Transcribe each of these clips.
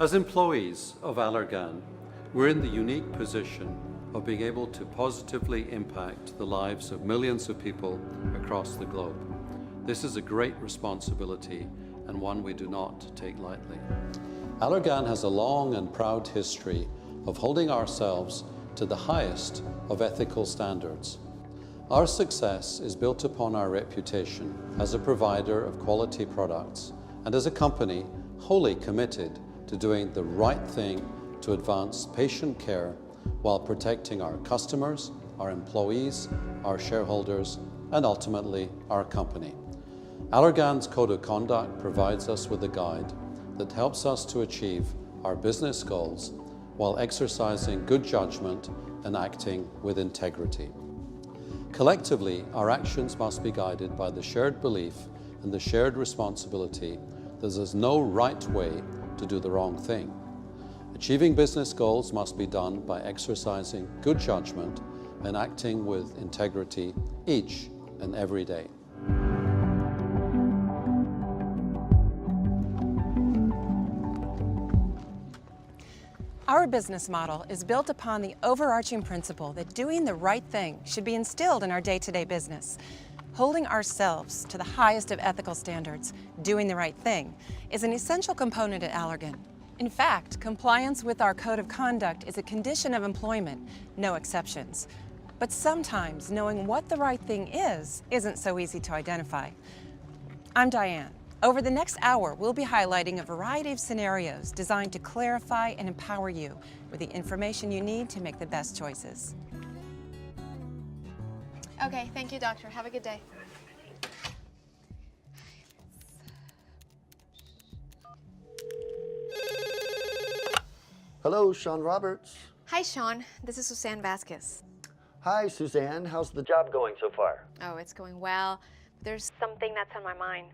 As employees of Allergan, we're in the unique position of being able to positively impact the lives of millions of people across the globe. This is a great responsibility and one we do not take lightly. Allergan has a long and proud history of holding ourselves to the highest of ethical standards. Our success is built upon our reputation as a provider of quality products and as a company wholly committed to doing the right thing to advance patient care while protecting our customers, our employees, our shareholders, and ultimately our company. Allergan's Code of Conduct provides us with a guide that helps us to achieve our business goals while exercising good judgment and acting with integrity. Collectively, our actions must be guided by the shared belief and the shared responsibility that there's no right way to do the wrong thing. Achieving business goals must be done by exercising good judgment and acting with integrity each and every day. Our business model is built upon the overarching principle that doing the right thing should be instilled in our day-to-day business. Holding ourselves to the highest of ethical standards, doing the right thing, is an essential component at Allergan. In fact, compliance with our code of conduct is a condition of employment, no exceptions. But sometimes knowing what the right thing is isn't so easy to identify. I'm Diane. Over the next hour, we'll be highlighting a variety of scenarios designed to clarify and empower you with the information you need to make the best choices. Okay, thank you, doctor. Have a good day. Hello, Sean Roberts. Hi, Sean. This is Suzanne Vasquez. Hi, Suzanne. How's the job going so far? Oh, it's going well. There's something that's on my mind.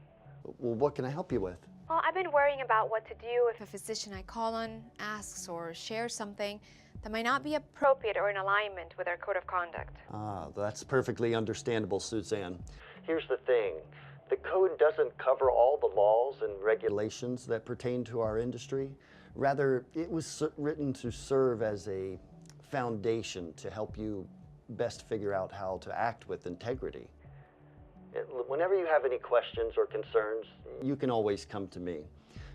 Well, what can I help you with? Well, I've been worrying about what to do if a physician I call on asks or shares something that might not be appropriate or in alignment with our code of conduct. Ah, that's perfectly understandable, Suzanne. Here's the thing. The code doesn't cover all the laws and regulations that pertain to our industry. Rather, it was written to serve as a foundation to help you best figure out how to act with integrity. Whenever you have any questions or concerns, you can always come to me.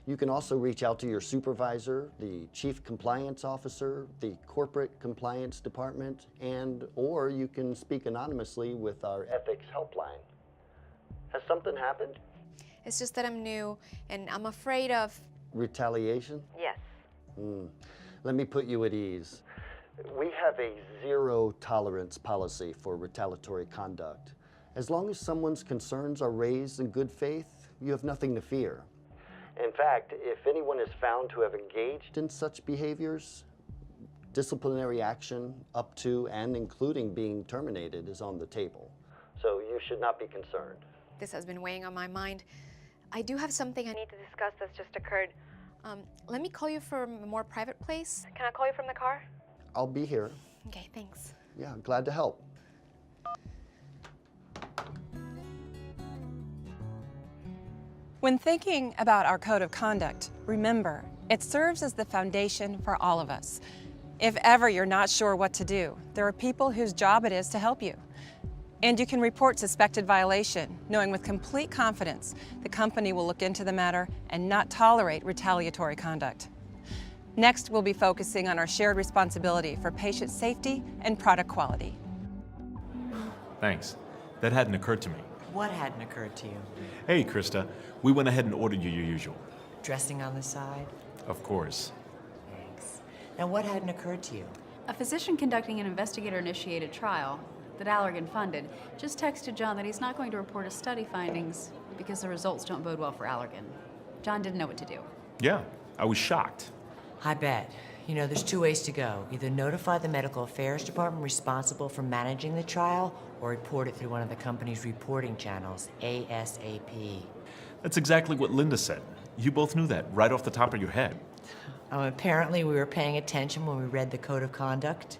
You can also reach out to your supervisor, the chief compliance officer, the corporate compliance department, or you can speak anonymously with our ethics helpline. Has something happened? It's just that I'm new and I'm afraid of... Retaliation? Yes. Let me put you at ease. We have a zero tolerance policy for retaliatory conduct. As long as someone's concerns are raised in good faith, you have nothing to fear. In fact, if anyone is found to have engaged in such behaviors, disciplinary action up to and including being terminated is on the table. So you should not be concerned. This has been weighing on my mind. I do have something I need to discuss that's just occurred. Let me call you from a more private place. Can I call you from the car? I'll be here. Okay, thanks. Yeah, glad to help. When thinking about our code of conduct, remember, it serves as the foundation for all of us. If ever you're not sure what to do, there are people whose job it is to help you. And you can report suspected violation, knowing with complete confidence the company will look into the matter and not tolerate retaliatory conduct. Next, we'll be focusing on our shared responsibility for patient safety and product quality. Thanks. That hadn't occurred to me. What hadn't occurred to you? Hey, Krista. We went ahead and ordered you your usual. Dressing on the side? Of course. Thanks. Now, what hadn't occurred to you? A physician conducting an investigator-initiated trial that Allergan funded just texted John that he's not going to report his study findings because the results don't bode well for Allergan. John didn't know what to do. Yeah, I was shocked. I bet. You know, there's two ways to go. Either notify the medical affairs department responsible for managing the trial or report it through one of the company's reporting channels, ASAP. That's exactly what Linda said. You both knew that right off the top of your head. Apparently we were paying attention when we read the code of conduct.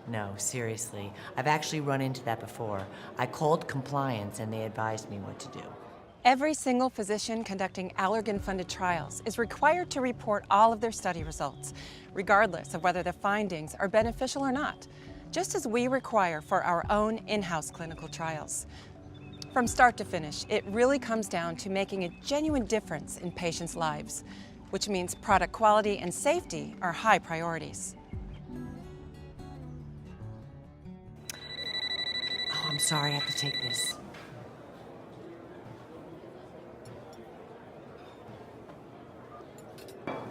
No, seriously. I've actually run into that before. I called compliance and they advised me what to do. Every single physician conducting Allergan-funded trials is required to report all of their study results, regardless of whether the findings are beneficial or not, just as we require for our own in-house clinical trials. From start to finish, it really comes down to making a genuine difference in patients' lives, which means product quality and safety are high priorities. Oh, I'm sorry, I have to take this.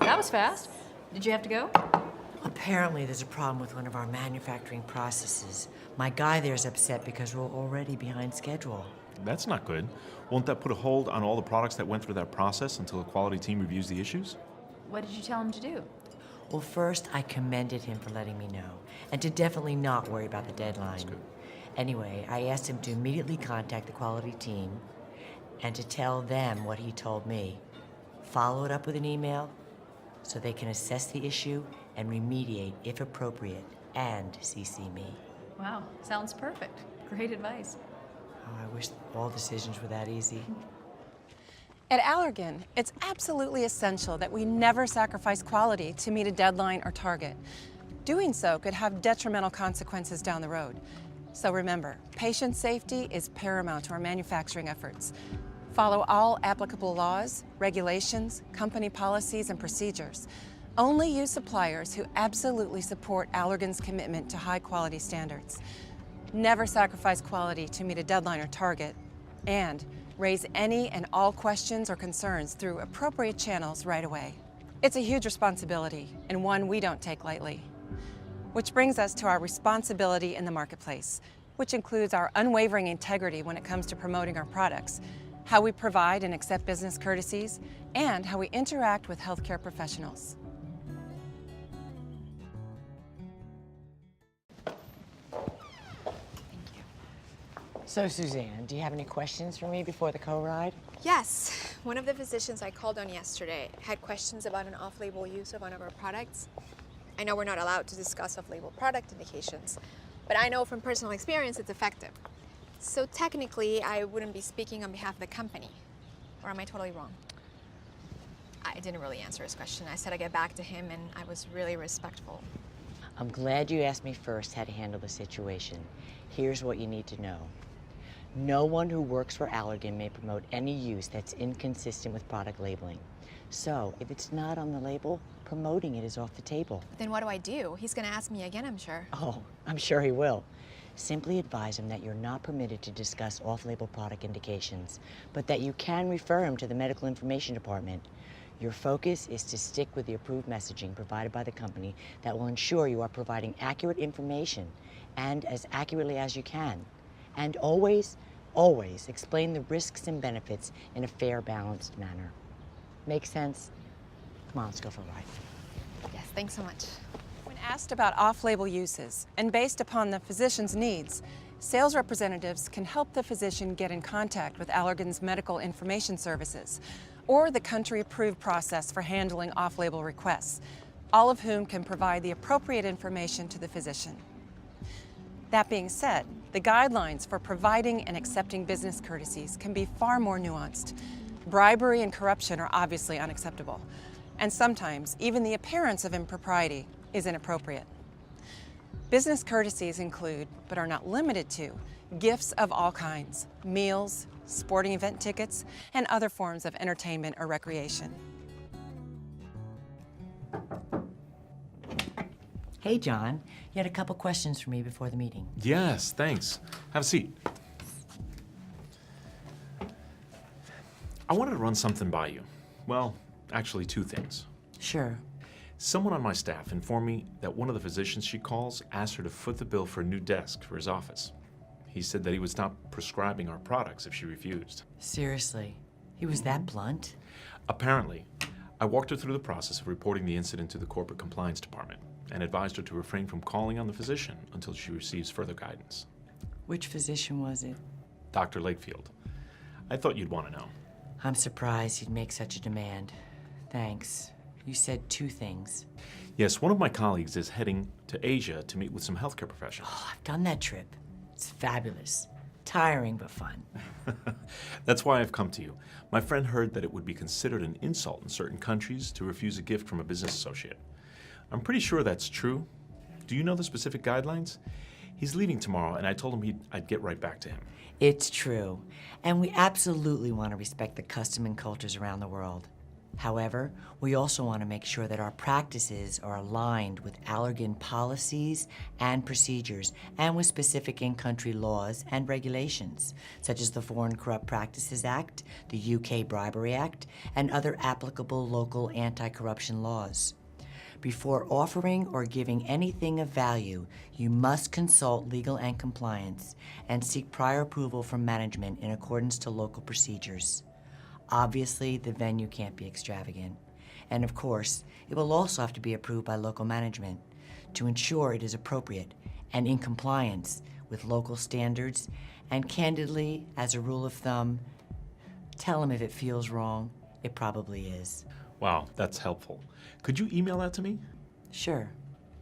That was fast. Did you have to go? Apparently, there's a problem with one of our manufacturing processes. My guy there is upset because we're already behind schedule. That's not good. Won't that put a hold on all the products that went through that process until a quality team reviews the issues? What did you tell him to do? Well, first, I commended him for letting me know, and to definitely not worry about the deadline. That's good. Anyway, I asked him to immediately contact the quality team and to tell them what he told me. Follow it up with an email so they can assess the issue and remediate if appropriate, and CC me. Wow, sounds perfect. Great advice. Oh, I wish all decisions were that easy. At Allergan, it's absolutely essential that we never sacrifice quality to meet a deadline or target. Doing so could have detrimental consequences down the road. So remember, patient safety is paramount to our manufacturing efforts. Follow all applicable laws, regulations, company policies, and procedures. Only use suppliers who absolutely support Allergan's commitment to high quality standards. Never sacrifice quality to meet a deadline or target. And raise any and all questions or concerns through appropriate channels right away. It's a huge responsibility, and one we don't take lightly. Which brings us to our responsibility in the marketplace, which includes our unwavering integrity when it comes to promoting our products, how we provide and accept business courtesies, and how we interact with healthcare professionals. So, Suzanne, do you have any questions for me before the co-ride? Yes, one of the physicians I called on yesterday had questions about an off-label use of one of our products. I know we're not allowed to discuss off-label product indications, but I know from personal experience it's effective. So technically, I wouldn't be speaking on behalf of the company. Or am I totally wrong? I didn't really answer his question. I said I'd get back to him, and I was really respectful. I'm glad you asked me first how to handle the situation. Here's what you need to know. No one who works for Allergan may promote any use that's inconsistent with product labeling. So, if it's not on the label, promoting it is off the table. Then what do I do? He's gonna ask me again, I'm sure. Oh, I'm sure he will. Simply advise him that you're not permitted to discuss off-label product indications, but that you can refer him to the medical information department. Your focus is to stick with the approved messaging provided by the company that will ensure you are providing accurate information and as accurately as you can. And always, always explain the risks and benefits in a fair, balanced manner. Make sense? Come on, let's go for a ride. Yes, thanks so much. When asked about off-label uses and based upon the physician's needs, sales representatives can help the physician get in contact with Allergan's medical information services or the country-approved process for handling off-label requests, all of whom can provide the appropriate information to the physician. That being said, the guidelines for providing and accepting business courtesies can be far more nuanced. Bribery and corruption are obviously unacceptable, and sometimes even the appearance of impropriety is inappropriate. Business courtesies include, but are not limited to, gifts of all kinds, meals, sporting event tickets, and other forms of entertainment or recreation. Hey, John, you had a couple questions for me before the meeting. Yes, thanks. Have a seat. I wanted to run something by you. Well, actually, two things. Sure. Someone on my staff informed me that one of the physicians she calls asked her to foot the bill for a new desk for his office. He said that he would stop prescribing our products if she refused. Seriously? He was that blunt? Apparently. I walked her through the process of reporting the incident to the corporate compliance department and advised her to refrain from calling on the physician until she receives further guidance. Which physician was it? Dr. Lakefield. I thought you'd want to know. I'm surprised he'd make such a demand. Thanks. You said two things. Yes, one of my colleagues is heading to Asia to meet with some healthcare professionals. Oh, I've done that trip. It's fabulous. Tiring but fun. That's why I've come to you. My friend heard that it would be considered an insult in certain countries to refuse a gift from a business associate. I'm pretty sure that's true. Do you know the specific guidelines? He's leaving tomorrow, and I told him I'd get right back to him. It's true, and we absolutely want to respect the custom and cultures around the world. However, we also want to make sure that our practices are aligned with Allergan policies and procedures and with specific in-country laws and regulations, such as the Foreign Corrupt Practices Act, the UK Bribery Act, and other applicable local anti-corruption laws. Before offering or giving anything of value, you must consult legal and compliance and seek prior approval from management in accordance to local procedures. Obviously, the venue can't be extravagant. And of course, it will also have to be approved by local management to ensure it is appropriate and in compliance with local standards. And candidly, as a rule of thumb, tell them if it feels wrong, it probably is. Wow, that's helpful. Could you email that to me? Sure.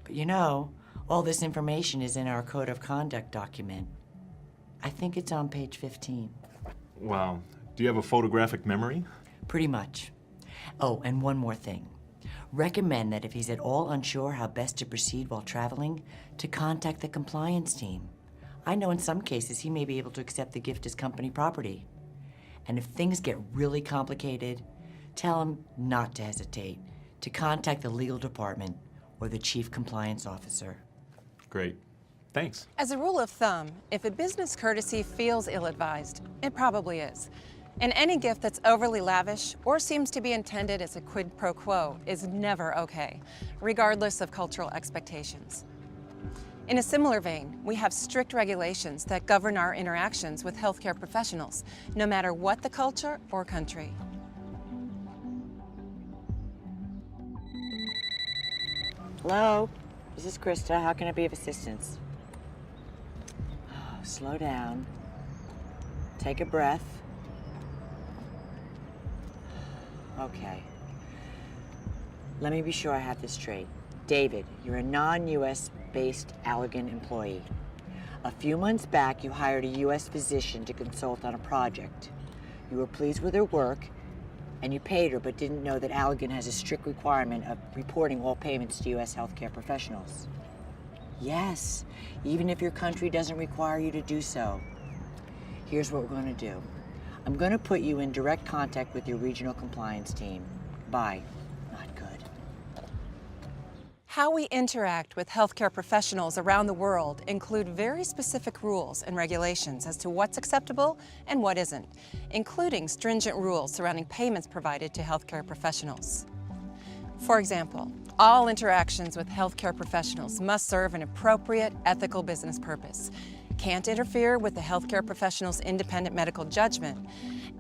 But you know, all this information is in our Code of Conduct document. I think it's on page 15. Wow. Do you have a photographic memory? Pretty much. Oh, and one more thing. Recommend that if he's at all unsure how best to proceed while traveling, to contact the compliance team. I know in some cases he may be able to accept the gift as company property. And if things get really complicated, tell him not to hesitate, to contact the legal department or the chief compliance officer. Great. Thanks. As a rule of thumb, if a business courtesy feels ill-advised, it probably is. And any gift that's overly lavish or seems to be intended as a quid pro quo is never okay, regardless of cultural expectations. In a similar vein, we have strict regulations that govern our interactions with healthcare professionals, no matter what the culture or country. Hello, this is Krista. How can I be of assistance? Slow down. Take a breath. Okay. Let me be sure I have this straight. David, you're a non-US based Allergan employee. A few months back, you hired a US physician to consult on a project. You were pleased with her work, and you paid her, but didn't know that Allergan has a strict requirement of reporting all payments to US healthcare professionals. Yes, even if your country doesn't require you to do so. Here's what we're going to do. I'm going to put you in direct contact with your regional compliance team. Bye. Not good. How we interact with healthcare professionals around the world include very specific rules and regulations as to what's acceptable and what isn't, including stringent rules surrounding payments provided to healthcare professionals. For example, all interactions with healthcare professionals must serve an appropriate ethical business purpose, can't interfere with the healthcare professional's independent medical judgment,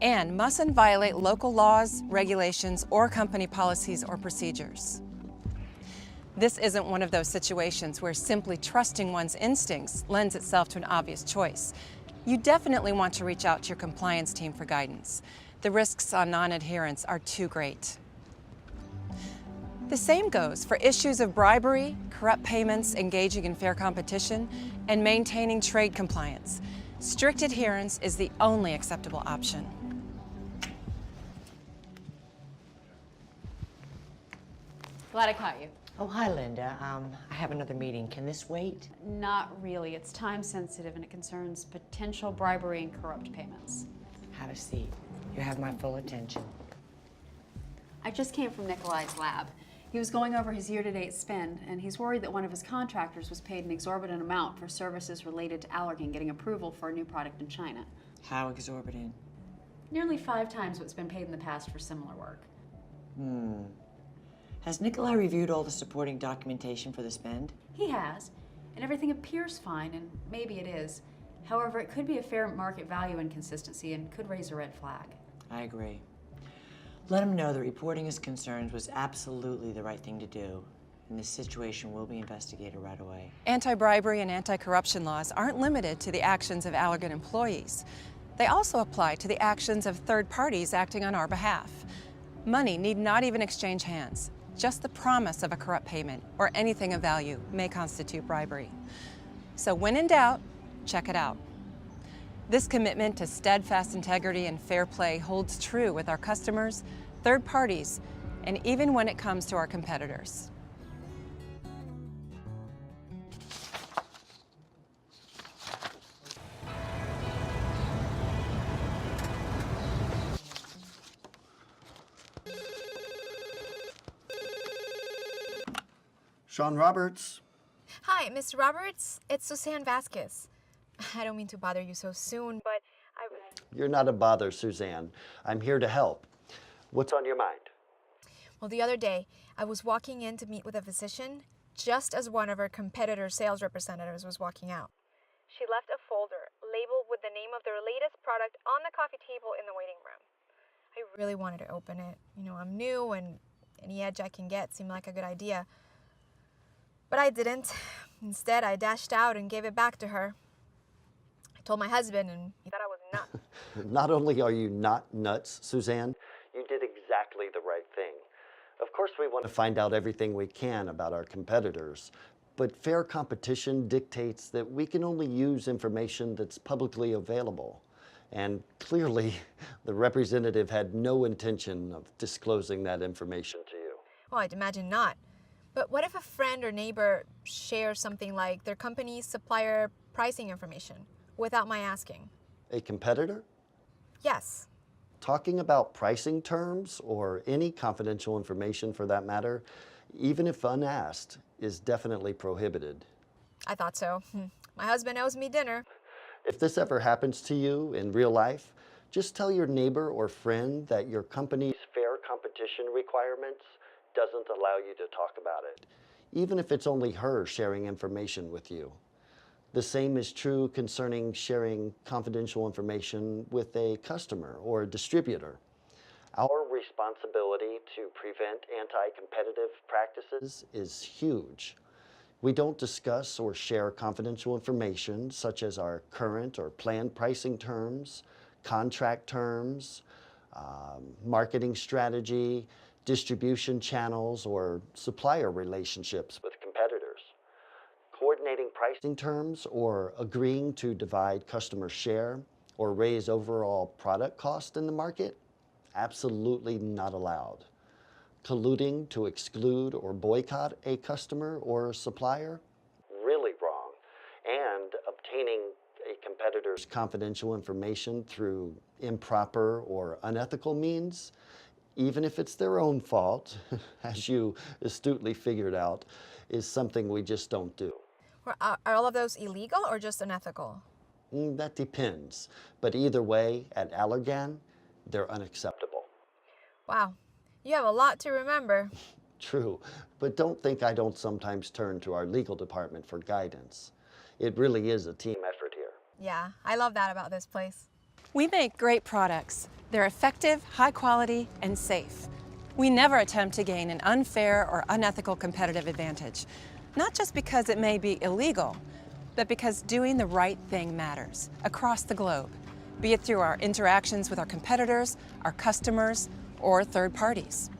and mustn't violate local laws, regulations, or company policies or procedures. This isn't one of those situations where simply trusting one's instincts lends itself to an obvious choice. You definitely want to reach out to your compliance team for guidance. The risks on non-adherence are too great. The same goes for issues of bribery, corrupt payments, engaging in fair competition, and maintaining trade compliance. Strict adherence is the only acceptable option. Glad I caught you. Oh, hi, Linda. I have another meeting. Can this wait? Not really. It's time sensitive and it concerns potential bribery and corrupt payments. Have a seat. You have my full attention. I just came from Nikolai's lab. He was going over his year-to-date spend, and he's worried that one of his contractors was paid an exorbitant amount for services related to Allergan getting approval for a new product in China. How exorbitant? Nearly 5 times what's been paid in the past for similar work. Has Nikolai reviewed all the supporting documentation for the spend? He has, and everything appears fine, and maybe it is. However, it could be a fair market value inconsistency and could raise a red flag. I agree. Let him know that reporting his concerns was absolutely the right thing to do, and this situation will be investigated right away. Anti-bribery and anti-corruption laws aren't limited to the actions of Allergan employees. They also apply to the actions of third parties acting on our behalf. Money need not even exchange hands. Just the promise of a corrupt payment or anything of value may constitute bribery. So when in doubt, check it out. This commitment to steadfast integrity and fair play holds true with our customers, third parties, and even when it comes to our competitors. Sean Roberts. Hi, Mr. Roberts. It's Suzanne Vasquez. I don't mean to bother you so soon, but I was... You're not a bother, Suzanne. I'm here to help. What's on your mind? Well, the other day, I was walking in to meet with a physician just as one of our competitor sales representatives was walking out. She left a folder labeled with the name of their latest product on the coffee table in the waiting room. I really wanted to open it. You know, I'm new and any edge I can get seemed like a good idea. But I didn't. Instead, I dashed out and gave it back to her. I told my husband, and he thought I was nuts. Not only are you not nuts, Suzanne, you did exactly the right thing. Of course, we want to find out everything we can about our competitors, but fair competition dictates that we can only use information that's publicly available. And clearly, the representative had no intention of disclosing that information to you. Well, I'd imagine not. But what if a friend or neighbor shares something like their company's supplier pricing information without my asking? A competitor? Yes. Talking about pricing terms or any confidential information for that matter, even if unasked, is definitely prohibited. I thought so. My husband owes me dinner. If this ever happens to you in real life, just tell your neighbor or friend that your company's fair competition requirements doesn't allow you to talk about it, even if it's only her sharing information with you. The same is true concerning sharing confidential information with a customer or a distributor. Our responsibility to prevent anti-competitive practices is huge. We don't discuss or share confidential information such as our current or planned pricing terms, contract terms, marketing strategy, distribution channels, or supplier relationships with competitors. Coordinating pricing terms or agreeing to divide customer share or raise overall product cost in the market, absolutely not allowed. Colluding to exclude or boycott a customer or supplier, really wrong. And obtaining a competitor's confidential information through improper or unethical means, even if it's their own fault, as you astutely figured out, is something we just don't do. Are all of those illegal or just unethical? That depends. But either way, at Allergan, they're unacceptable. Wow, you have a lot to remember. True, but don't think I don't sometimes turn to our legal department for guidance. It really is a team effort here. Yeah, I love that about this place. We make great products. They're effective, high quality, and safe. We never attempt to gain an unfair or unethical competitive advantage, not just because it may be illegal, but because doing the right thing matters across the globe, be it through our interactions with our competitors, our customers, or third parties.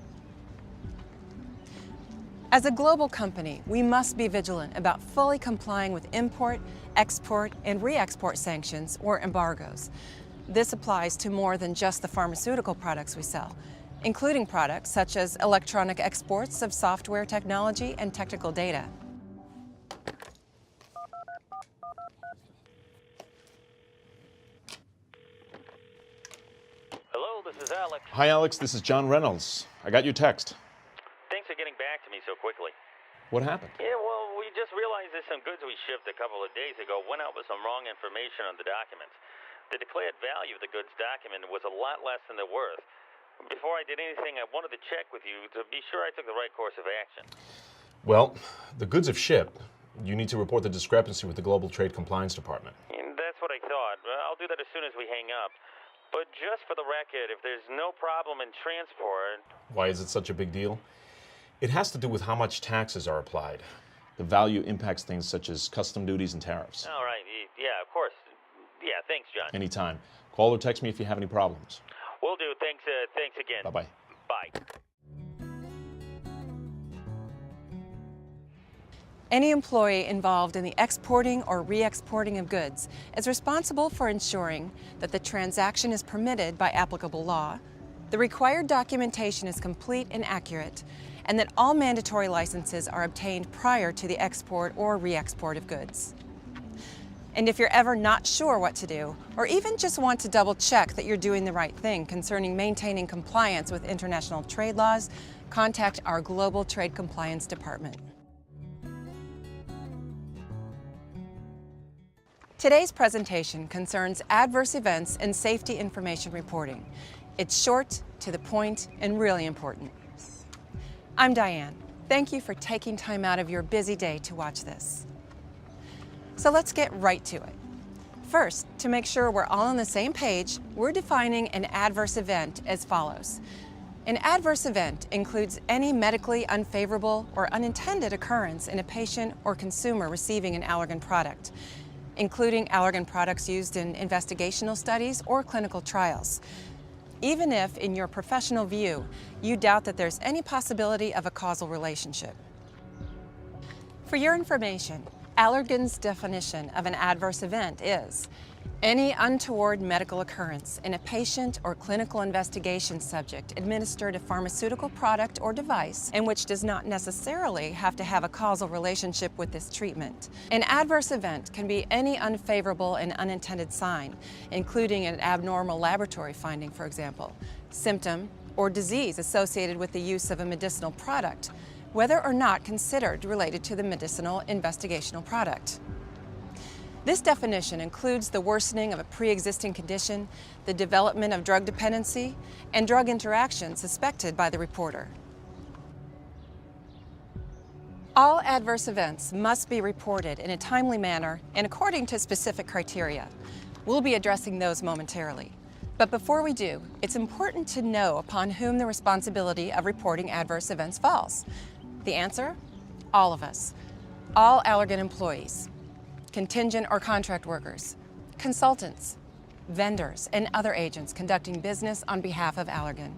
As a global company, we must be vigilant about fully complying with import, export, and re-export sanctions or embargoes. This applies to more than just the pharmaceutical products we sell, including products such as electronic exports of software technology and technical data. Hello, this is Alex. Hi, Alex. This is John Reynolds. I got your text. Thanks for getting back to me so quickly. What happened? Yeah, well, we just realized that some goods we shipped a couple of days ago went out with some wrong information on the documents. The declared value of the goods documented was a lot less than they're worth. Before I did anything, I wanted to check with you to be sure I took the right course of action. Well, the goods have shipped. You need to report the discrepancy with the Global Trade Compliance Department. And that's what I thought. I'll do that as soon as we hang up. But just for the record, if there's no problem in transport... Why is it such a big deal? It has to do with how much taxes are applied. The value impacts things such as custom duties and tariffs. All right, yeah, of course. Yeah, thanks, John. Anytime. Call or text me if you have any problems. Will do. Thanks again. Bye-bye. Bye. Any employee involved in the exporting or re-exporting of goods is responsible for ensuring that the transaction is permitted by applicable law, the required documentation is complete and accurate, and that all mandatory licenses are obtained prior to the export or re-export of goods. And if you're ever not sure what to do, or even just want to double check that you're doing the right thing concerning maintaining compliance with international trade laws, contact our Global Trade Compliance Department. Today's presentation concerns adverse events and safety information reporting. It's short, to the point, and really important. I'm Diane. Thank you for taking time out of your busy day to watch this. So let's get right to it. First, to make sure we're all on the same page, we're defining an adverse event as follows. An adverse event includes any medically unfavorable or unintended occurrence in a patient or consumer receiving an Allergan product, including Allergan products used in investigational studies or clinical trials. Even if, in your professional view, you doubt that there's any possibility of a causal relationship. For your information, Allergan's definition of an adverse event is any untoward medical occurrence in a patient or clinical investigation subject administered a pharmaceutical product or device and which does not necessarily have to have a causal relationship with this treatment. An adverse event can be any unfavorable and unintended sign, including an abnormal laboratory finding, for example, symptom, or disease associated with the use of a medicinal product, whether or not considered related to the medicinal investigational product. This definition includes the worsening of a pre-existing condition, the development of drug dependency, and drug interaction suspected by the reporter. All adverse events must be reported in a timely manner and according to specific criteria. We'll be addressing those momentarily. But before we do, it's important to know upon whom the responsibility of reporting adverse events falls. The answer? All of us. All Allergan employees, contingent or contract workers, consultants, vendors, and other agents conducting business on behalf of Allergan.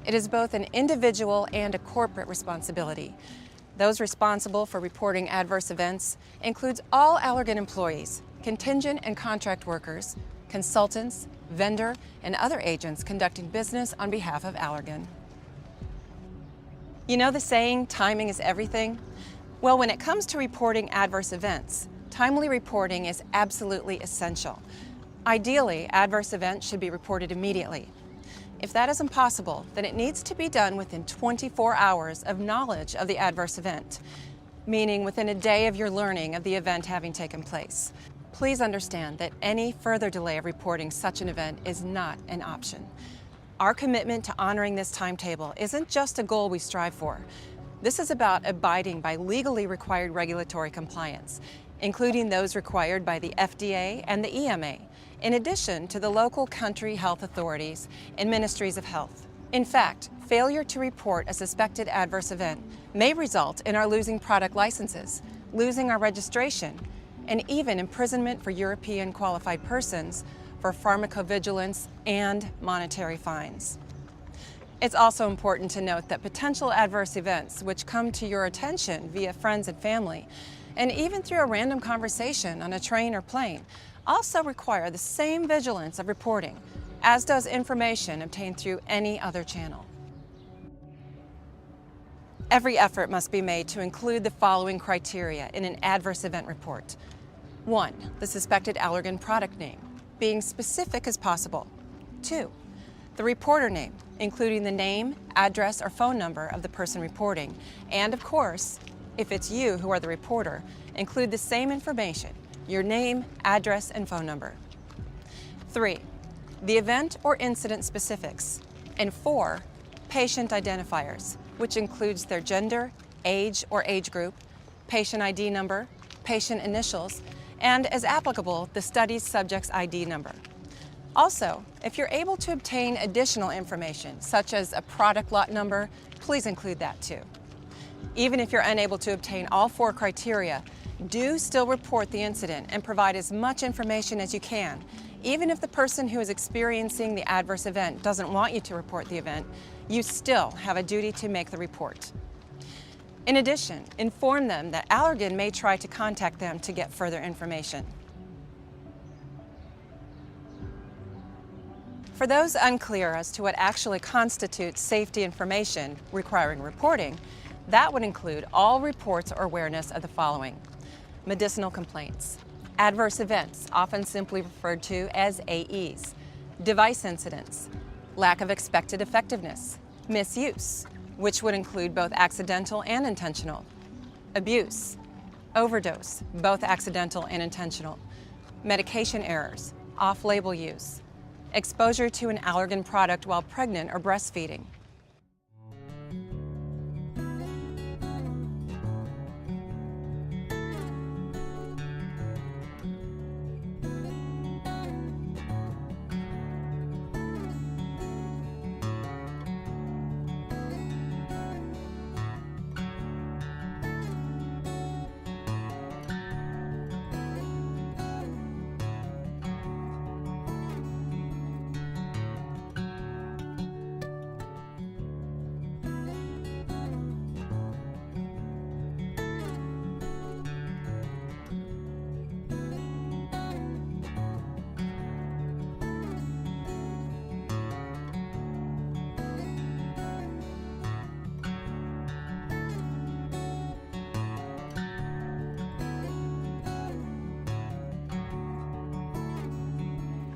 It is both an individual and a corporate responsibility. Those responsible for reporting adverse events includes all Allergan employees, contingent and contract workers, consultants, vendor, and other agents conducting business on behalf of Allergan. You know the saying, timing is everything? Well, when it comes to reporting adverse events, timely reporting is absolutely essential. Ideally, adverse events should be reported immediately. If that isn't possible, then it needs to be done within 24 hours of knowledge of the adverse event, meaning within a day of your learning of the event having taken place. Please understand that any further delay of reporting such an event is not an option. Our commitment to honoring this timetable isn't just a goal we strive for. This is about abiding by legally required regulatory compliance, including those required by the FDA and the EMA, in addition to the local country health authorities and ministries of health. In fact, failure to report a suspected adverse event may result in our losing product licenses, losing our registration, and even imprisonment for European qualified persons for pharmacovigilance and monetary fines. It's also important to note that potential adverse events which come to your attention via friends and family, and even through a random conversation on a train or plane, also require the same vigilance of reporting, as does information obtained through any other channel. Every effort must be made to include the following criteria in an adverse event report. 1, the suspected Allergan product name, being specific as possible. 2, the reporter name, including the name, address, or phone number of the person reporting, and of course, if it's you who are the reporter, include the same information, your name, address, and phone number. 3, the event or incident specifics. And 4, patient identifiers, which includes their gender, age or age group, patient ID number, patient initials, and as applicable, the study's subject's ID number. Also, if you're able to obtain additional information, such as a product lot number, please include that too. Even if you're unable to obtain all 4 criteria, do still report the incident and provide as much information as you can. Even if the person who is experiencing the adverse event doesn't want you to report the event, you still have a duty to make the report. In addition, inform them that Allergan may try to contact them to get further information. For those unclear as to what actually constitutes safety information requiring reporting, that would include all reports or awareness of the following: medicinal complaints, adverse events, often simply referred to as AEs, device incidents, lack of expected effectiveness, misuse, which would include both accidental and intentional, abuse, overdose, both accidental and intentional, medication errors, off-label use, exposure to an Allergan product while pregnant or breastfeeding.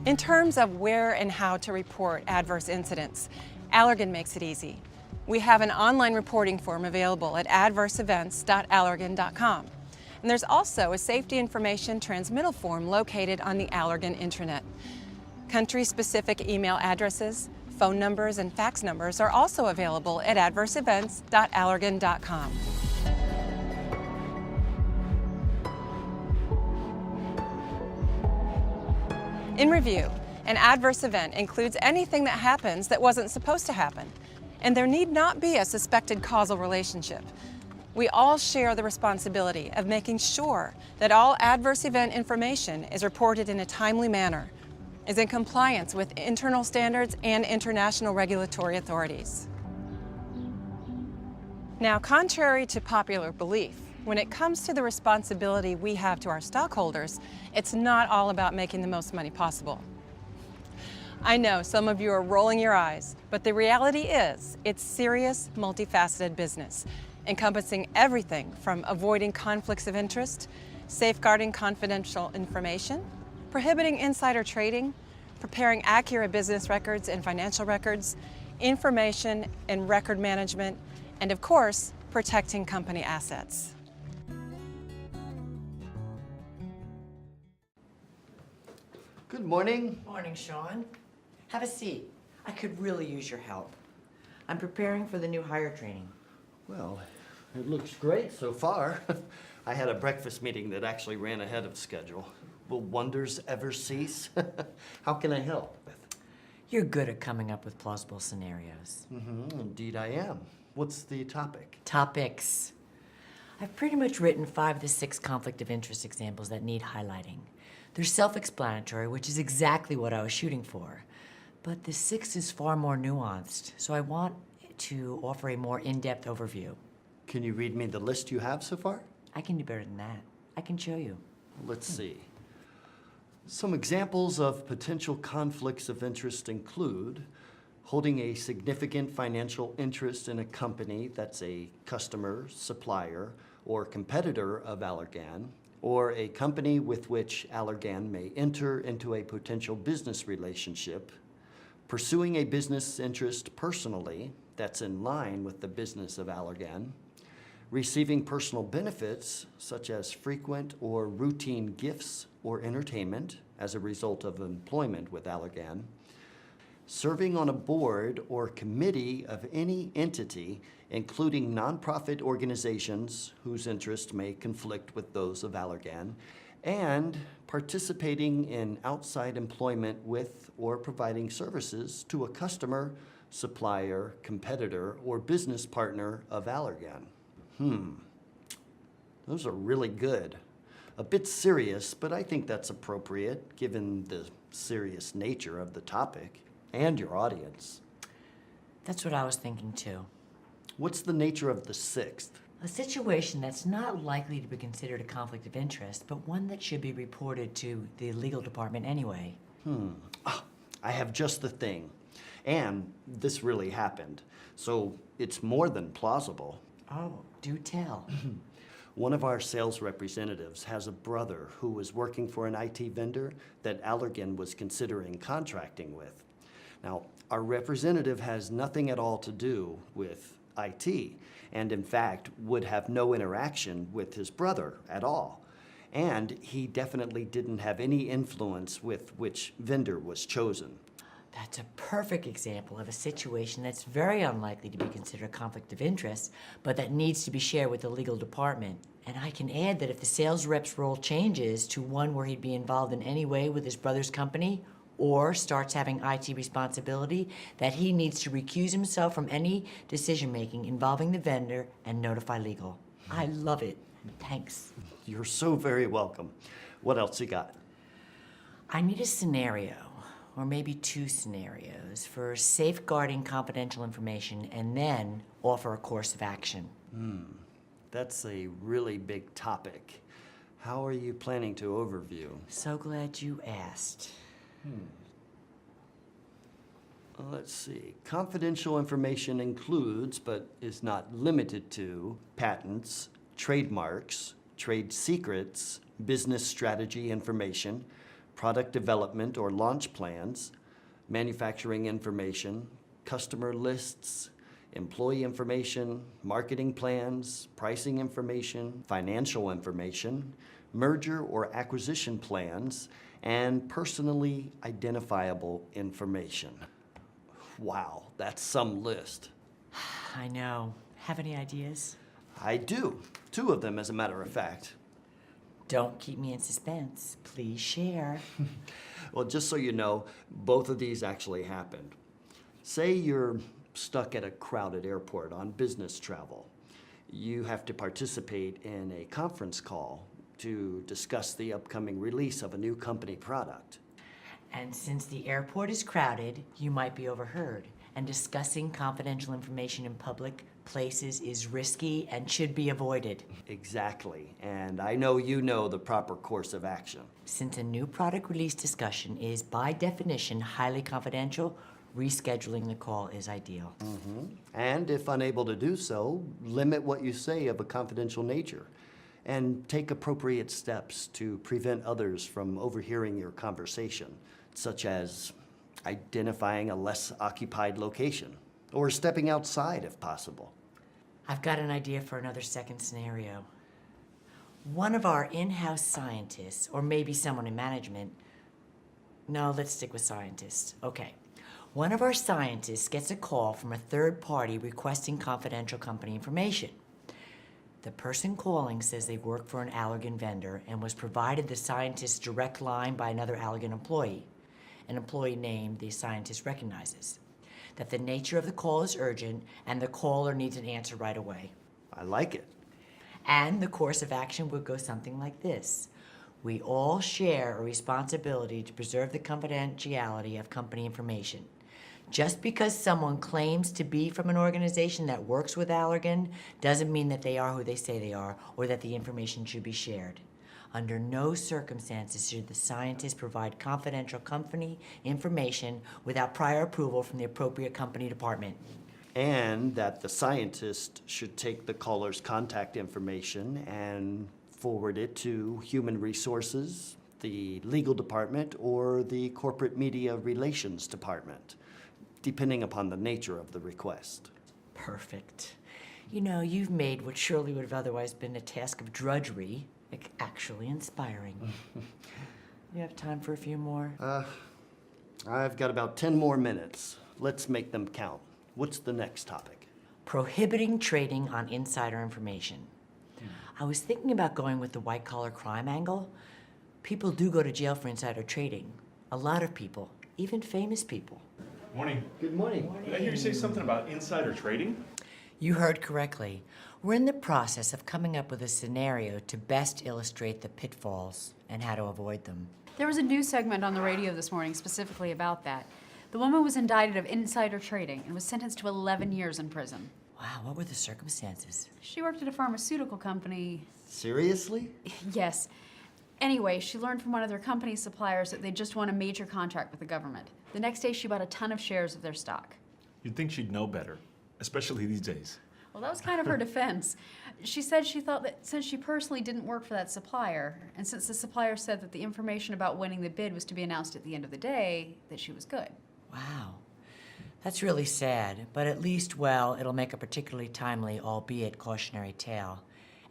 In terms of where and how to report adverse incidents, Allergan makes it easy. We have an online reporting form available at adverseevents.allergan.com. And there's also a safety information transmittal form located on the Allergan intranet. Country-specific email addresses, phone numbers, and fax numbers are also available at adverseevents.allergan.com. In review, an adverse event includes anything that happens that wasn't supposed to happen, and there need not be a suspected causal relationship. We all share the responsibility of making sure that all adverse event information is reported in a timely manner, is in compliance with internal standards and international regulatory authorities. Now, contrary to popular belief, when it comes to the responsibility we have to our stockholders, it's not all about making the most money possible. I know some of you are rolling your eyes, but the reality is it's serious, multifaceted business, encompassing everything from avoiding conflicts of interest, safeguarding confidential information, prohibiting insider trading, preparing accurate business records and financial records, information and record management, and of course, protecting company assets. Good morning. Morning, Sean. Have a seat. I could really use your help. I'm preparing for the new hire training. Well, it looks great so far. I had a breakfast meeting that actually ran ahead of schedule. Will wonders ever cease? How can I help? You're good at coming up with plausible scenarios. Indeed I am. What's the topic? Topics. I've pretty much written 5 to 6 conflict of interest examples that need highlighting. They're self-explanatory, which is exactly what I was shooting for. But the 6th is far more nuanced, so I want to offer a more in-depth overview. Can you read me the list you have so far? I can do better than that. I can show you. Let's see. Some examples of potential conflicts of interest include holding a significant financial interest in a company that's a customer, supplier, or competitor of Allergan, or a company with which Allergan may enter into a potential business relationship, pursuing a business interest personally that's in line with the business of Allergan, receiving personal benefits such as frequent or routine gifts or entertainment as a result of employment with Allergan, serving on a board or committee of any entity, including nonprofit organizations whose interests may conflict with those of Allergan, and participating in outside employment with or providing services to a customer, supplier, competitor, or business partner of Allergan. Those are really good. A bit serious, but I think that's appropriate given the serious nature of the topic and your audience. That's what I was thinking too. What's the nature of the 6th? A situation that's not likely to be considered a conflict of interest, but one that should be reported to the legal department anyway. I have just the thing. And this really happened. So it's more than plausible. Oh, do tell. One of our sales representatives has a brother who was working for an IT vendor that Allergan was considering contracting with. Now, our representative has nothing at all to do with IT, and in fact would have no interaction with his brother at all. And he definitely didn't have any influence with which vendor was chosen. That's a perfect example of a situation that's very unlikely to be considered a conflict of interest, but that needs to be shared with the legal department. And I can add that if the sales rep's role changes to one where he'd be involved in any way with his brother's company, or starts having IT responsibility, that he needs to recuse himself from any decision-making involving the vendor and notify legal. I love it. Thanks. You're so very welcome. What else you got? I need a scenario, or maybe two scenarios, for safeguarding confidential information and then offer a course of action. That's a really big topic. How are you planning to overview? So glad you asked. Let's see. Confidential information includes, but is not limited to, patents, trademarks, trade secrets, business strategy information, product development or launch plans, manufacturing information, customer lists, employee information, marketing plans, pricing information, financial information, merger or acquisition plans, and personally identifiable information. Wow, that's some list. I know. Have any ideas? I do. Two of them, as a matter of fact. Don't keep me in suspense. Please share. Well, just so you know, both of these actually happened. Say you're stuck at a crowded airport on business travel. You have to participate in a conference call to discuss the upcoming release of a new company product. And since the airport is crowded, you might be overheard. And discussing confidential information in public places is risky and should be avoided. Exactly. And I know you know the proper course of action. Since a new product release discussion is by definition highly confidential, rescheduling the call is ideal. And if unable to do so, limit what you say of a confidential nature and take appropriate steps to prevent others from overhearing your conversation, such as identifying a less occupied location or stepping outside if possible. I've got an idea for another second scenario. One of our in-house scientists, or maybe someone in management, no, let's stick with scientists. Okay. One of our scientists gets a call from a third party requesting confidential company information. The person calling says they work for an Allergan vendor and was provided the scientist's direct line by another Allergan employee, an employee name the scientist recognizes. That the nature of the call is urgent and the caller needs an answer right away. I like it. And the course of action would go something like this. We all share a responsibility to preserve the confidentiality of company information. Just because someone claims to be from an organization that works with Allergan doesn't mean that they are who they say they are or that the information should be shared. Under no circumstances should the scientist provide confidential company information without prior approval from the appropriate company department. And that the scientist should take the caller's contact information and forward it to human resources, the legal department, or the corporate media relations department, depending upon the nature of the request. Perfect. You know, you've made what surely would have otherwise been a task of drudgery actually inspiring. You have time for a few more? I've got about 10 more minutes. Let's make them count. What's the next topic? Prohibiting trading on insider information. I was thinking about going with the white-collar crime angle. People do go to jail for insider trading. A lot of people, even famous people. Morning. Good morning. Did I hear you say something about insider trading? You heard correctly. We're in the process of coming up with a scenario to best illustrate the pitfalls and how to avoid them. There was a news segment on the radio this morning specifically about that. The woman was indicted of insider trading and was sentenced to 11 years in prison. Wow, what were the circumstances? She worked at a pharmaceutical company. Seriously? Yes. Anyway, she learned from one of their company's suppliers that they just won a major contract with the government. The next day, she bought a ton of shares of their stock. You'd think she'd know better, especially these days. Well, that was kind of her defense. She said she thought that since she personally didn't work for that supplier, and since the supplier said that the information about winning the bid was to be announced at the end of the day, that she was good. Wow. That's really sad, but at least, well, it'll make a particularly timely, albeit cautionary tale.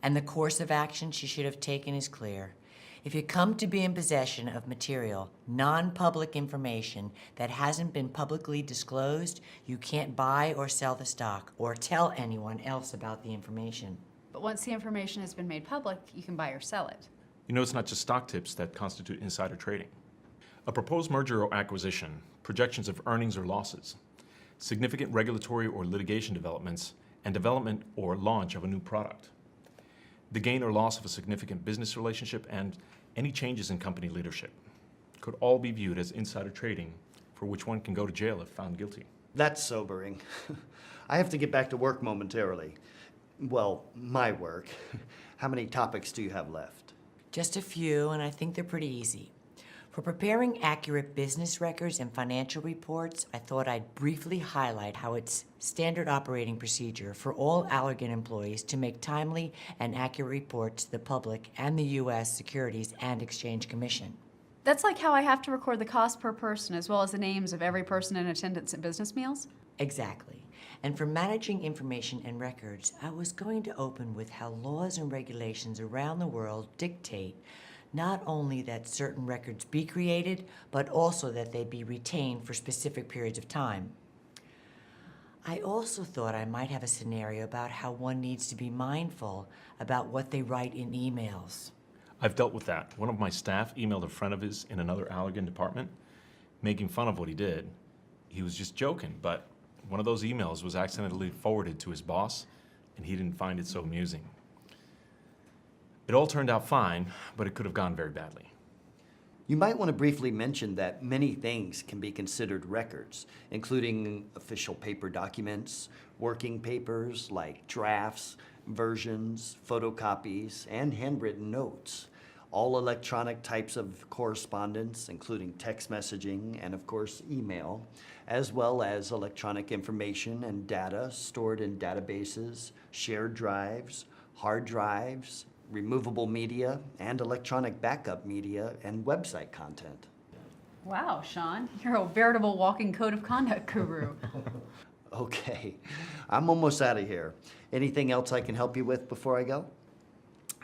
And the course of action she should have taken is clear. If you come to be in possession of material, non-public information that hasn't been publicly disclosed, you can't buy or sell the stock or tell anyone else about the information. But once the information has been made public, you can buy or sell it. You know, it's not just stock tips that constitute insider trading. A proposed merger or acquisition, projections of earnings or losses, significant regulatory or litigation developments, and development or launch of a new product. The gain or loss of a significant business relationship, and any changes in company leadership could all be viewed as insider trading, for which one can go to jail if found guilty. That's sobering. I have to get back to work momentarily. Well, my work. How many topics do you have left? Just a few, and I think they're pretty easy. For preparing accurate business records and financial reports, I thought I'd briefly highlight how it's standard operating procedure for all Allergan employees to make timely and accurate reports to the public and the U.S. Securities and Exchange Commission. That's like how I have to record the cost per person as well as the names of every person in attendance at business meals? Exactly. And for managing information and records, I was going to open with how laws and regulations around the world dictate not only that certain records be created, but also that they be retained for specific periods of time. I also thought I might have a scenario about how one needs to be mindful about what they write in emails. I've dealt with that. One of my staff emailed a friend of his in another Allergan department, making fun of what he did. He was just joking, but one of those emails was accidentally forwarded to his boss, and he didn't find it so amusing. It all turned out fine, but it could have gone very badly. You might want to briefly mention that many things can be considered records, including official paper documents, working papers like drafts, versions, photocopies, and handwritten notes. All electronic types of correspondence, including text messaging and, of course, email, as well as electronic information and data stored in databases, shared drives, hard drives, removable media, and electronic backup media and website content. Wow, Sean, you're a veritable walking code of conduct guru. Okay, I'm almost out of here. Anything else I can help you with before I go?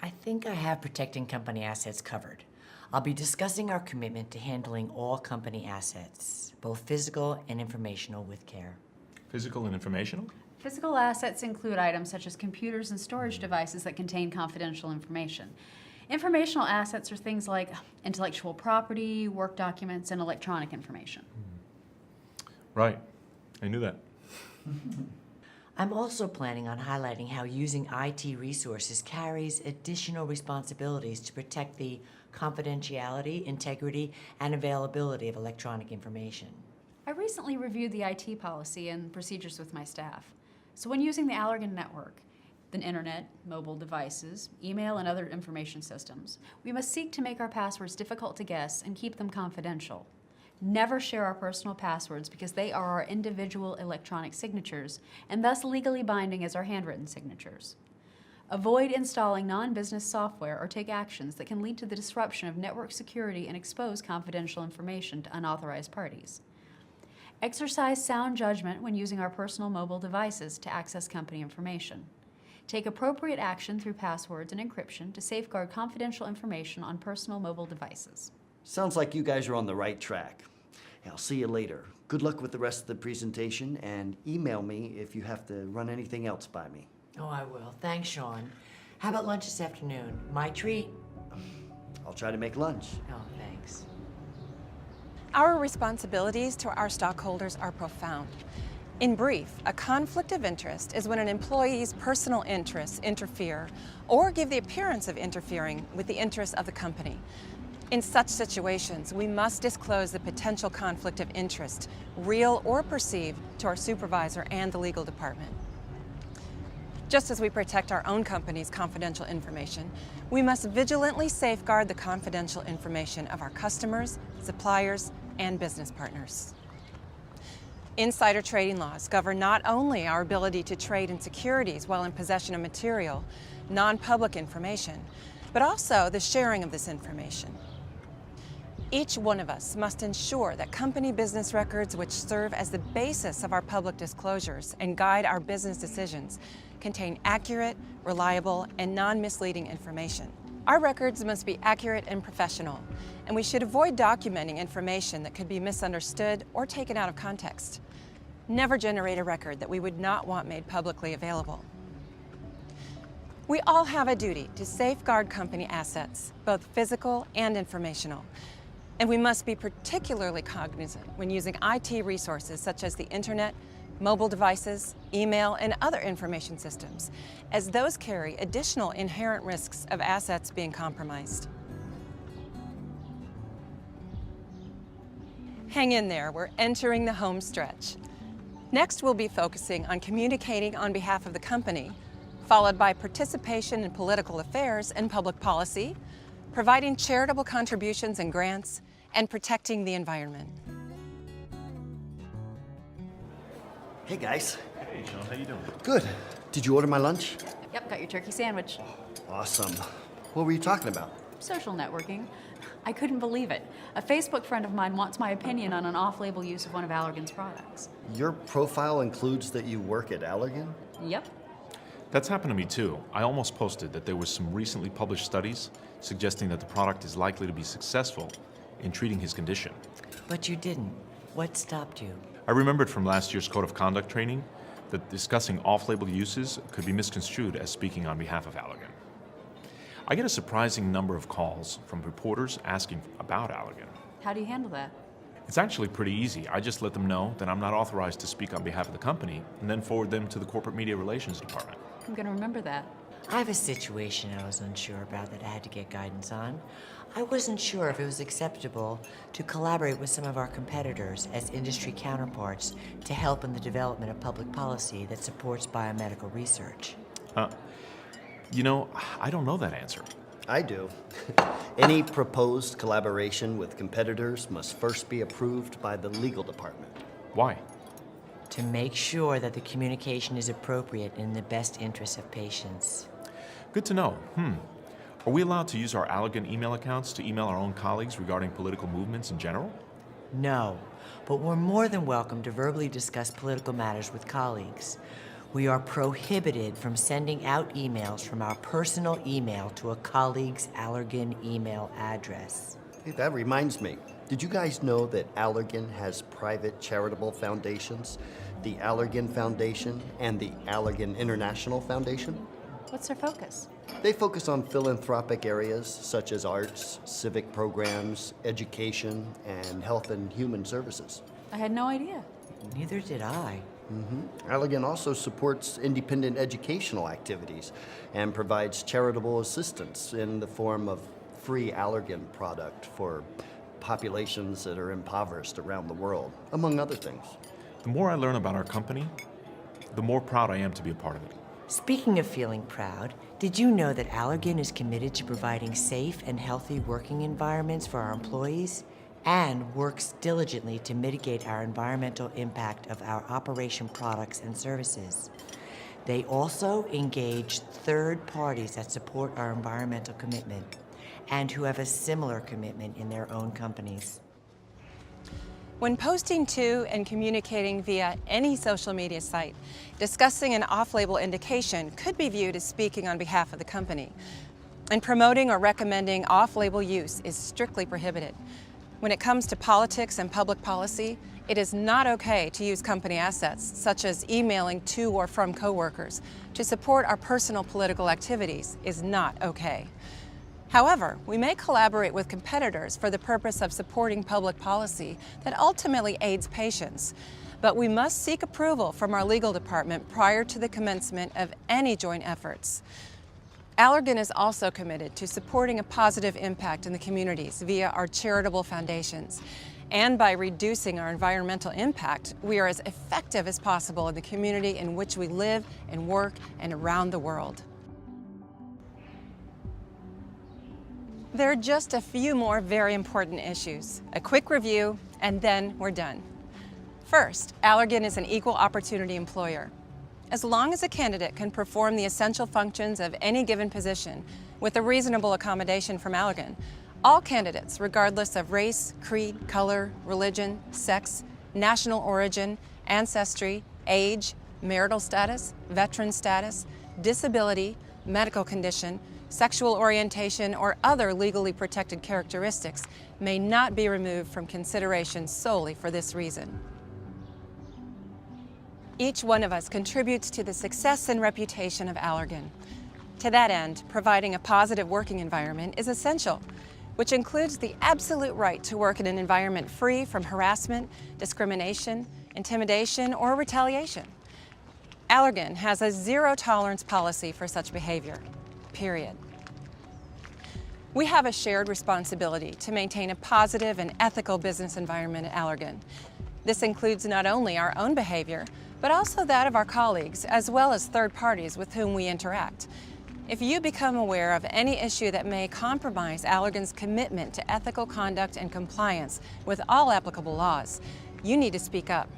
I think I have protecting company assets covered. I'll be discussing our commitment to handling all company assets, both physical and informational, with care. Physical and informational? Physical assets include items such as computers and storage devices that contain confidential information. Informational assets are things like intellectual property, work documents, and electronic information. Right. I knew that. I'm also planning on highlighting how using IT resources carries additional responsibilities to protect the confidentiality, integrity, and availability of electronic information. I recently reviewed the IT policy and procedures with my staff. So when using the Allergan network, the internet, mobile devices, email, and other information systems, we must seek to make our passwords difficult to guess and keep them confidential. Never share our personal passwords because they are our individual electronic signatures and thus legally binding as our handwritten signatures. Avoid installing non-business software or take actions that can lead to the disruption of network security and expose confidential information to unauthorized parties. Exercise sound judgment when using our personal mobile devices to access company information. Take appropriate action through passwords and encryption to safeguard confidential information on personal mobile devices. Sounds like you guys are on the right track. I'll see you later. Good luck with the rest of the presentation, and email me if you have to run anything else by me. Oh, I will. Thanks, Sean. How about lunch this afternoon? My treat. I'll try to make lunch. Oh, thanks. Our responsibilities to our stockholders are profound. In brief, a conflict of interest is when an employee's personal interests interfere or give the appearance of interfering with the interests of the company. In such situations, we must disclose the potential conflict of interest, real or perceived, to our supervisor and the legal department. Just as we protect our own company's confidential information, we must vigilantly safeguard the confidential information of our customers, suppliers, and business partners. Insider trading laws govern not only our ability to trade in securities while in possession of material, non-public information, but also the sharing of this information. Each one of us must ensure that company business records, which serve as the basis of our public disclosures and guide our business decisions, contain accurate, reliable, and non-misleading information. Our records must be accurate and professional, and we should avoid documenting information that could be misunderstood or taken out of context. Never generate a record that we would not want made publicly available. We all have a duty to safeguard company assets, both physical and informational, and we must be particularly cognizant when using IT resources such as the internet, mobile devices, email, and other information systems, as those carry additional inherent risks of assets being compromised. Hang in there, we're entering the home stretch. Next, we'll be focusing on communicating on behalf of the company, followed by participation in political affairs and public policy, providing charitable contributions and grants, and protecting the environment. Hey guys. Hey, Sean, how you doing? Good. Did you order my lunch? Yep, got your turkey sandwich. Awesome. What were you talking about? Social networking. I couldn't believe it. A Facebook friend of mine wants my opinion on an off-label use of one of Allergan's products. Your profile includes that you work at Allergan? Yep. That's happened to me too. I almost posted that there was some recently published studies suggesting that the product is likely to be successful in treating his condition. But you didn't. What stopped you? I remembered from last year's Code of Conduct training that discussing off-label uses could be misconstrued as speaking on behalf of Allergan. I get a surprising number of calls from reporters asking about Allergan. How do you handle that? It's actually pretty easy. I just let them know that I'm not authorized to speak on behalf of the company and then forward them to the corporate media relations department. I'm going to remember that. I have a situation I was unsure about that I had to get guidance on. I wasn't sure if it was acceptable to collaborate with some of our competitors as industry counterparts to help in the development of public policy that supports biomedical research. You know, I don't know that answer. I do. Any proposed collaboration with competitors must first be approved by the legal department. Why? To make sure that the communication is appropriate and in the best interest of patients. Good to know. Are we allowed to use our Allergan email accounts to email our own colleagues regarding political movements in general? No, but we're more than welcome to verbally discuss political matters with colleagues. We are prohibited from sending out emails from our personal email to a colleague's Allergan email address. Hey, that reminds me. Did you guys know that Allergan has private charitable foundations? The Allergan Foundation and the Allergan International Foundation? What's their focus? They focus on philanthropic areas such as arts, civic programs, education, and health and human services. I had no idea. Neither did I. Allergan also supports independent educational activities and provides charitable assistance in the form of free Allergan product for populations that are impoverished around the world, among other things. The more I learn about our company, the more proud I am to be a part of it. Speaking of feeling proud, did you know that Allergan is committed to providing safe and healthy working environments for our employees and works diligently to mitigate our environmental impact of our operation products and services? They also engage third parties that support our environmental commitment and who have a similar commitment in their own companies. When posting to and communicating via any social media site, discussing an off-label indication could be viewed as speaking on behalf of the company. And promoting or recommending off-label use is strictly prohibited. When it comes to politics and public policy, it is not okay to use company assets, such as emailing to or from coworkers, to support our personal political activities is not okay. However, we may collaborate with competitors for the purpose of supporting public policy that ultimately aids patients, but we must seek approval from our legal department prior to the commencement of any joint efforts. Allergan is also committed to supporting a positive impact in the communities via our charitable foundations, And by reducing our environmental impact, we are as effective as possible in the community in which we live and work and around the world. There are just a few more very important issues. A quick review, and then we're done. First, Allergan is an equal opportunity employer. As long as a candidate can perform the essential functions of any given position with a reasonable accommodation from Allergan, all candidates, regardless of race, creed, color, religion, sex, national origin, ancestry, age, marital status, veteran status, disability, medical condition, sexual orientation, or other legally protected characteristics, may not be removed from consideration solely for this reason. Each one of us contributes to the success and reputation of Allergan. To that end, providing a positive working environment is essential, which includes the absolute right to work in an environment free from harassment, discrimination, intimidation, or retaliation. Allergan has a zero-tolerance policy for such behavior, period. We have a shared responsibility to maintain a positive and ethical business environment at Allergan. This includes not only our own behavior, but also that of our colleagues, as well as third parties with whom we interact. If you become aware of any issue that may compromise Allergan's commitment to ethical conduct and compliance with all applicable laws, you need to speak up.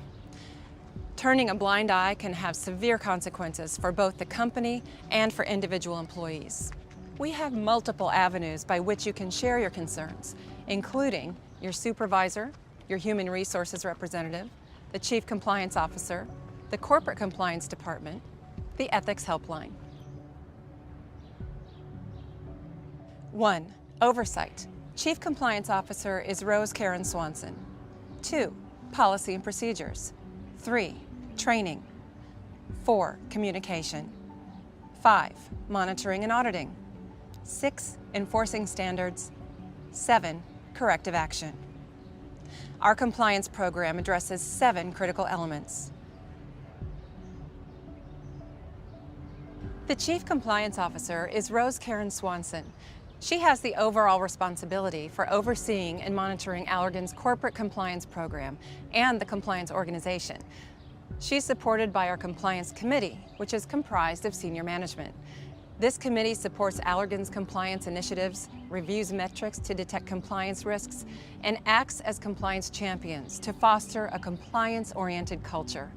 Turning a blind eye can have severe consequences for both the company and for individual employees. We have multiple avenues by which you can share your concerns, including your supervisor, your human resources representative, the chief compliance officer, the corporate compliance department, the ethics helpline. 1. Oversight. Chief Compliance Officer is Rose Karen Swanson. 2. Policy and procedures. 3. Training. 4. Communication. 5. Monitoring and auditing. 6. Enforcing standards. 7. Corrective action. Our compliance program addresses 7 critical elements. The Chief Compliance Officer is Rose Karen Swanson. She has the overall responsibility for overseeing and monitoring Allergan's corporate compliance program and the compliance organization. She's supported by our Compliance Committee, which is comprised of senior management. This committee supports Allergan's compliance initiatives, reviews metrics to detect compliance risks, and acts as compliance champions to foster a compliance-oriented culture.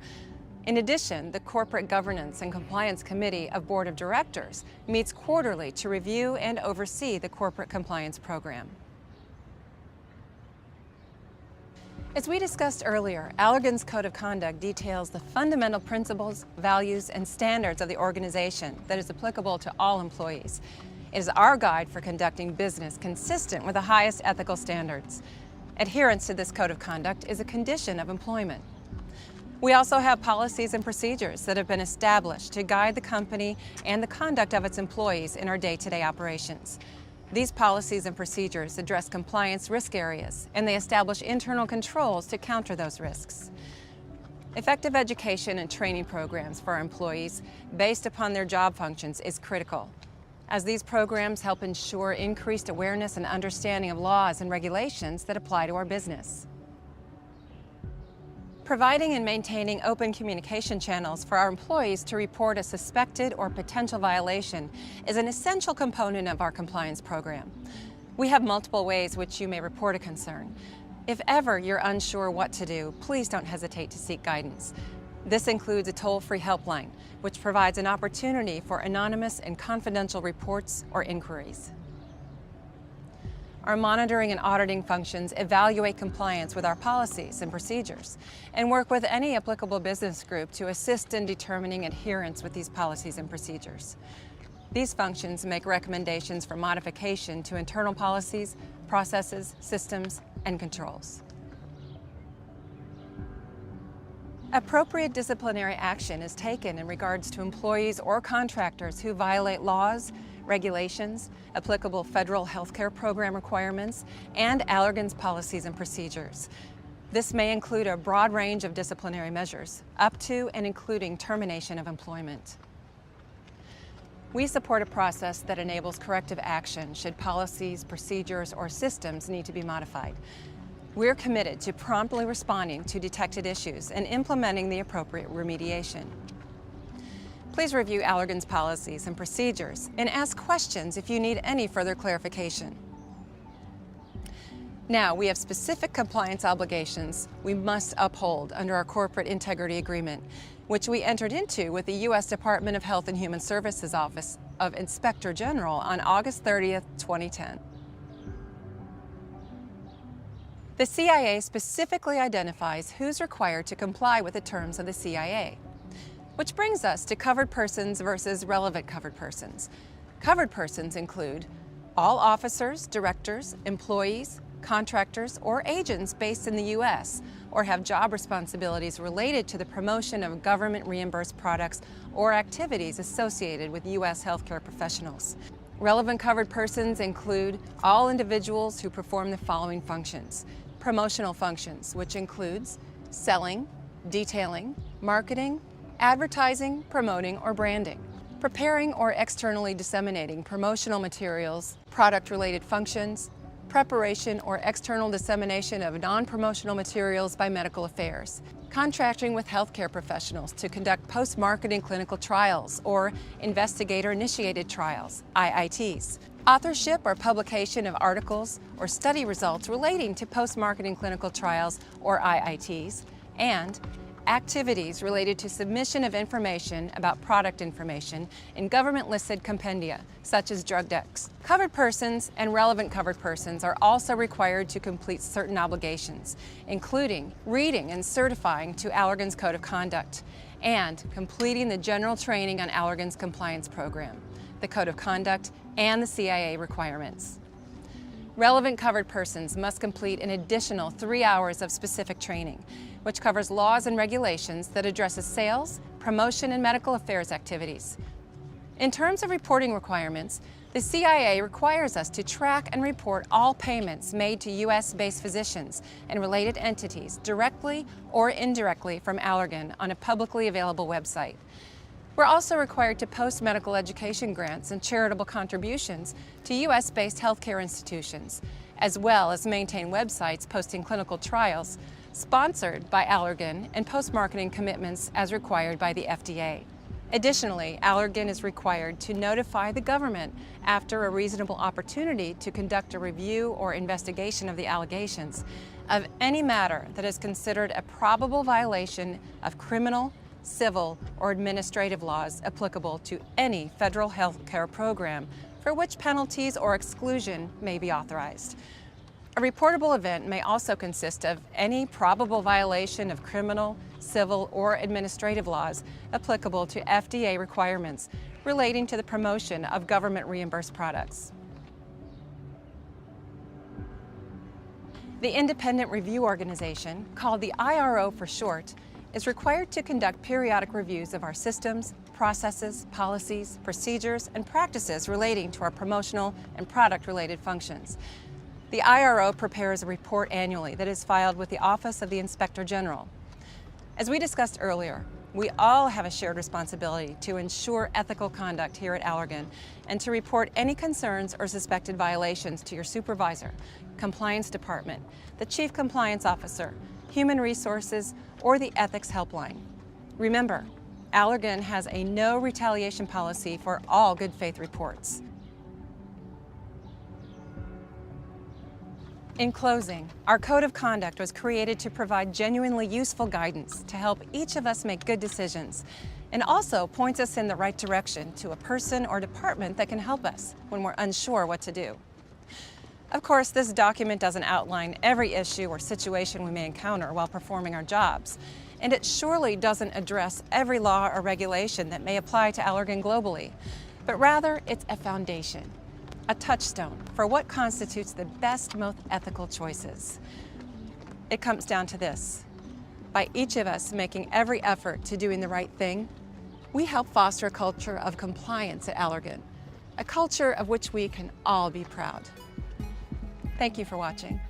In addition, the Corporate Governance and Compliance Committee of Board of Directors meets quarterly to review and oversee the corporate compliance program. As we discussed earlier, Allergan's Code of Conduct details the fundamental principles, values, and standards of the organization that is applicable to all employees. It is our guide for conducting business consistent with the highest ethical standards. Adherence to this Code of Conduct is a condition of employment. We also have policies and procedures that have been established to guide the company and the conduct of its employees in our day-to-day operations. These policies and procedures address compliance risk areas, and they establish internal controls to counter those risks. Effective education and training programs for our employees based upon their job functions is critical, as these programs help ensure increased awareness and understanding of laws and regulations that apply to our business. Providing and maintaining open communication channels for our employees to report a suspected or potential violation is an essential component of our compliance program. We have multiple ways which you may report a concern. If ever you're unsure what to do, please don't hesitate to seek guidance. This includes a toll-free helpline, which provides an opportunity for anonymous and confidential reports or inquiries. Our monitoring and auditing functions evaluate compliance with our policies and procedures and work with any applicable business group to assist in determining adherence with these policies and procedures. These functions make recommendations for modification to internal policies, processes, systems, and controls. Appropriate disciplinary action is taken in regards to employees or contractors who violate laws, regulations, applicable federal healthcare program requirements, and Allergan's policies and procedures. This may include a broad range of disciplinary measures, up to and including termination of employment. We support a process that enables corrective action should policies, procedures, or systems need to be modified. We're committed to promptly responding to detected issues and implementing the appropriate remediation. Please review Allergan's policies and procedures and ask questions if you need any further clarification. Now, we have specific compliance obligations we must uphold under our Corporate Integrity Agreement, which we entered into with the U.S. Department of Health and Human Services Office of Inspector General on August 30th, 2010. The CIA specifically identifies who's required to comply with the terms of the CIA. Which brings us to covered persons versus relevant covered persons. Covered persons include all officers, directors, employees, contractors, or agents based in the U.S. or have job responsibilities related to the promotion of government reimbursed products or activities associated with U.S. healthcare professionals. Relevant covered persons include all individuals who perform the following functions. Promotional functions, which includes selling, detailing, marketing, advertising, promoting, or branding. Preparing or externally disseminating promotional materials, product-related functions, preparation or external dissemination of non-promotional materials by medical affairs, contracting with healthcare professionals to conduct post-marketing clinical trials or investigator-initiated trials, IITs, authorship or publication of articles or study results relating to post-marketing clinical trials or IITs, and activities related to submission of information about product information in government-listed compendia, such as drug decks. Covered persons and relevant covered persons are also required to complete certain obligations, including reading and certifying to Allergan's Code of Conduct and completing the general training on Allergan's compliance program, the Code of Conduct, and the CIA requirements. Relevant covered persons must complete an additional 3 hours of specific training, which covers laws and regulations that addresses sales, promotion, and medical affairs activities. In terms of reporting requirements, the CIA requires us to track and report all payments made to U.S.-based physicians and related entities directly or indirectly from Allergan on a publicly available website. We're also required to post medical education grants and charitable contributions to U.S.-based healthcare institutions, as well as maintain websites posting clinical trials sponsored by Allergan and post-marketing commitments as required by the FDA. Additionally, Allergan is required to notify the government after a reasonable opportunity to conduct a review or investigation of the allegations of any matter that is considered a probable violation of criminal, civil, or administrative laws applicable to any federal health care program for which penalties or exclusion may be authorized. A reportable event may also consist of any probable violation of criminal, civil, or administrative laws applicable to FDA requirements relating to the promotion of government reimbursed products. The independent review organization, called the IRO for short, is required to conduct periodic reviews of our systems, processes, policies, procedures, and practices relating to our promotional and product-related functions. The IRO prepares a report annually that is filed with the Office of the Inspector General. As we discussed earlier, we all have a shared responsibility to ensure ethical conduct here at Allergan and to report any concerns or suspected violations to your supervisor, compliance department, the chief compliance officer, human resources, or the ethics helpline. Remember, Allergan has a no retaliation policy for all good faith reports. In closing, our Code of Conduct was created to provide genuinely useful guidance to help each of us make good decisions and also points us in the right direction to a person or department that can help us when we're unsure what to do. Of course, this document doesn't outline every issue or situation we may encounter while performing our jobs, and it surely doesn't address every law or regulation that may apply to Allergan globally, but rather it's a foundation, a touchstone for what constitutes the best, most ethical choices. It comes down to this. By each of us making every effort to doing the right thing, we help foster a culture of compliance at Allergan, a culture of which we can all be proud. Thank you for watching.